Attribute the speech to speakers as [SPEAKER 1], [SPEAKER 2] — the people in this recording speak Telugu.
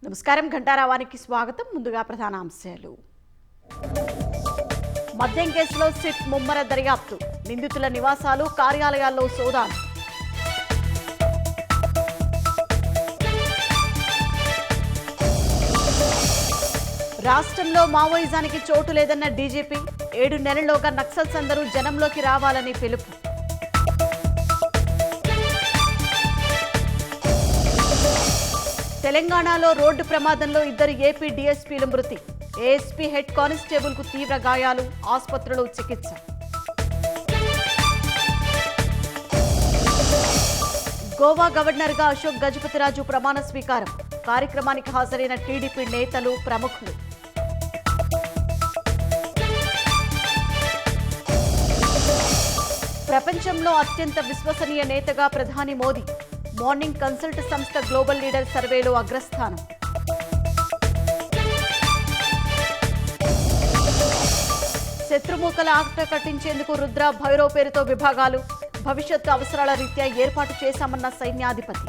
[SPEAKER 1] నమస్కారం. ఘంటారావానికి స్వాగతం. ముందుగా ప్రధాన అంశాలు. మద్యం కేసులో సిట్ ముమ్మర దర్యాప్తు. నిందితుల నివాసాలు, కార్యాలయాల్లో సోదాలు. రాష్ట్రంలో మావోయిజానికి చోటు లేదన్న డీజీపీ. 7 నెలల్లోగా నక్సల్స్ అందరూ జనంలోకి రావాలని పిలుపు. తెలంగాణలో రోడ్డు ప్రమాదంలో 2 ఏపీ డీఎస్పీలు మృతి. ఏఎస్పీ హెడ్ కానిస్టేబుల్ కు తీవ్ర గాయాలు, ఆసుపత్రిలో చికిత్స. గోవా గవర్నర్ గా అశోక్ గజపతిరాజు ప్రమాణ స్వీకారం. కార్యక్రమానికి హాజరైన టీడీపీ నేతలు, ప్రముఖులు. ప్రపంచంలో అత్యంత విశ్వసనీయ నేతగా ప్రధాని మోదీ. మార్నింగ్ కన్సల్ట్ సంస్థ గ్లోబల్ లీడర్ సర్వేలో అగ్రస్థానం. శత్రుమూకల ఆట కట్టించేందుకు రుద్ర, భైరవ్ పేరుతో విభాగాలు. భవిష్యత్తు అవసరాల రీత్యా ఏర్పాటు చేశామన్న సైన్యాధిపతి.